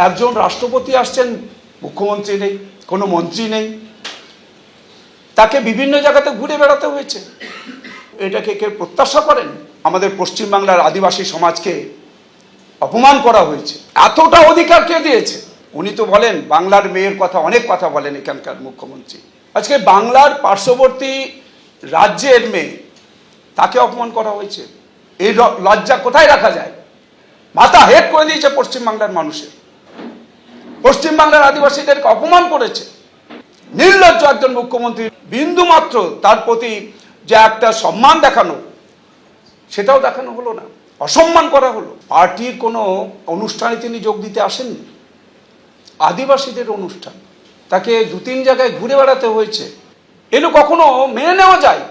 একজন রাষ্ট্রপতি আসছেন, মুখ্যমন্ত্রী নেই, কোনো মন্ত্রী নেই, তাকে বিভিন্ন জায়গাতে ঘুরে বেড়াতে হয়েছে। এটাকে কেউ প্রত্যাশা করেন? আমাদের পশ্চিমবাংলার আদিবাসী সমাজকে অপমান করা হয়েছে, এতটা অধিকার কে দিয়েছে? উনি তো বলেন বাংলার মেয়ের কথা, অনেক কথা বলেন এখানকার মুখ্যমন্ত্রী। আজকে বাংলার পার্শ্ববর্তী রাজ্যের মেয়ে, তাকে অপমান করা হয়েছে। এই লজ্জা কোথায় রাখা যায়? মাথা হেট করে দিয়েছে পশ্চিমবাংলার মানুষের। পশ্চিমবাংলার আদিবাসীদেরকে অপমান করেছে। নির্লজ্জ একজন মুখ্যমন্ত্রী, বিন্দু মাত্র তার প্রতি যে একটা সম্মান দেখানো, সেটাও দেখানো হলো না, অসম্মান করা হলো। পার্টির কোনো অনুষ্ঠানে তিনি যোগ দিতে আসেননি, আদিবাসীদের অনুষ্ঠান, তাকে 2-3 জায়গায় ঘুরে বেড়াতে হয়েছে। এগুলো কখনো মেনে নেওয়া যায়?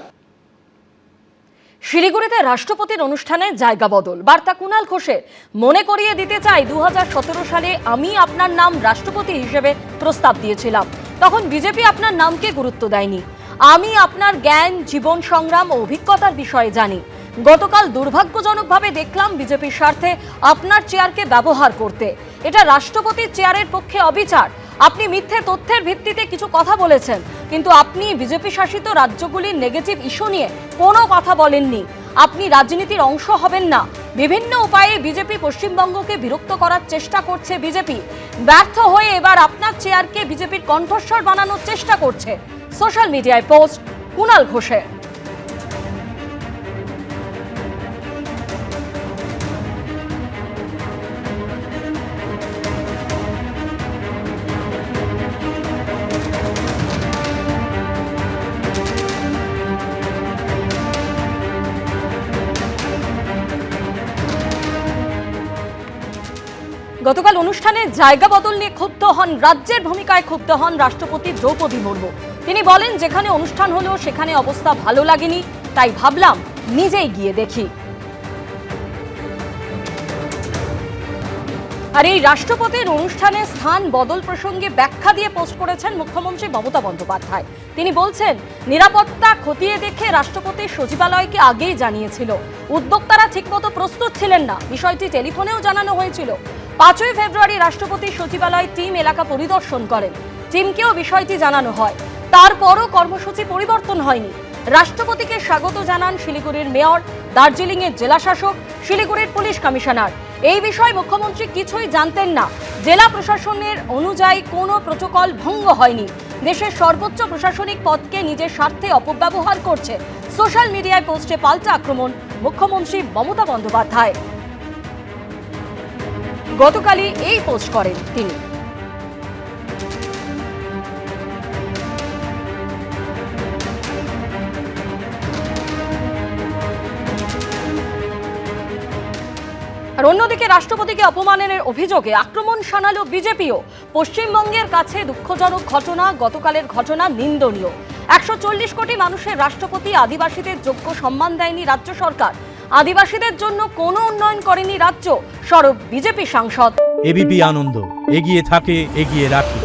শিলিগুড়িতে রাষ্ট্রপতির অনুষ্ঠানে জায়গা বদল, বার্তা কুণাল ঘোষের। মনে করিয়ে দিতে চাই 2017 সালে আমি আপনার নাম রাষ্ট্রপতি হিসেবে প্রস্তাব দিয়েছিলাম, তখন বিজেপি আপনার নামকে গুরুত্ব দেয়নি। আমি আপনার জ্ঞান, জীবন সংগ্রাম ও অভিজ্ঞতার বিষয়ে জানি। গতকাল দুর্ভাগ্যজনকভাবে দেখলাম বিজেপির স্বার্থে আপনার চেয়ারকে ব্যবহার করতে। এটা রাষ্ট্রপতির চেয়ারের পক্ষে অবিচার। আপনি মিথ্যে তথ্যের ভিত্তিতে কিছু কথা বলেছেন, কিন্তু আপনি বিজেপি শাসিত রাজ্যগুলির নেগেটিভ ইস্যু নিয়ে কোনো কথা বলেননি। আপনি রাজনীতির অংশ হবেন না। বিভিন্ন উপায়ে বিজেপি পশ্চিমবঙ্গকে বিরক্ত করার চেষ্টা করছে। বিজেপি ব্যর্থ হয়ে এবার আপনার চেয়ারকে বিজেপির কণ্ঠস্বর বানানোর চেষ্টা করছে। সোশ্যাল মিডিয়ায় পোস্ট কুণাল ঘোষের। গতকাল অনুষ্ঠানে জায়গা বদল নিয়ে ক্ষুব্ধ হন, রাজ্যের ভূমিকায় ক্ষুব্ধ হন রাষ্ট্রপতি দ্রৌপদী মুর্মু। তিনি বলেন, যেখানে অনুষ্ঠান হলো সেখানে অবস্থা ভালো লাগেনি, তাই ভাবলাম নিজেই গিয়ে দেখি। আর এই রাষ্ট্রপতির অনুষ্ঠানে স্থান বদল প্রসঙ্গে ব্যাখ্যা দিয়ে পোস্ট করেছেন মুখ্যমন্ত্রী মমতা বন্দ্যোপাধ্যায়। তিনি বলছেন, নিরাপত্তা খতিয়ে দেখে রাষ্ট্রপতি সচিবালয়কে আগেই জানিয়েছিল। উদ্যোক্তারা ঠিকমতো প্রস্তুত ছিলেন না, বিষয়টি টেলিফোনেও জানানো হয়েছিল। 5ই ফেব্রুয়ারি রাষ্ট্রপতি সচিবালয় টিম এলাকা পরিদর্শন করেন, টিমকেও বিষয়টি জানানো হয়। তারপরও কর্মসূচি পরিবর্তন হয়নি। রাষ্ট্রপতিকে স্বাগত জানান শিলিগুড়ির মেয়র, দার্জিলিংয়ের জেলাশাসক, শিলিগুড়ির পুলিশ কমিশনার। এই বিষয়ে মুখ্যমন্ত্রী কিছুই জানতেন না। জেলা প্রশাসনের অনুযায়ী কোনো প্রোটোকল ভঙ্গ হয়নি। দেশের সর্বোচ্চ প্রশাসনিক পদকে নিজের স্বার্থে অপব্যবহার করছে। সোশ্যাল মিডিয়ায় পোস্টে পাল্টা আক্রমণ মুখ্যমন্ত্রী মমতা বন্দ্যোপাধ্যায়। গতকালই এই পোস্ট করেন তিনি। আর অন্যদিকে রাষ্ট্রপতিকে অপমানের অভিযোগে আক্রমণ শানালো বিজেপিও। পশ্চিমবঙ্গের কাছে দুঃখজনক ঘটনা, গতকালের ঘটনা নিন্দনীয়। 140 কোটি মানুষের রাষ্ট্রপতি আদিবাসীদের যোগ্য সম্মান দেয়নি রাজ্য সরকার। আদিবাসীদের জন্য কোনো উন্নয়ন করেনি রাজ্য। সরব বিজেপি সাংসদ। এবিপি আনন্দ, এগিয়ে থাকে, এগিয়ে রাখে।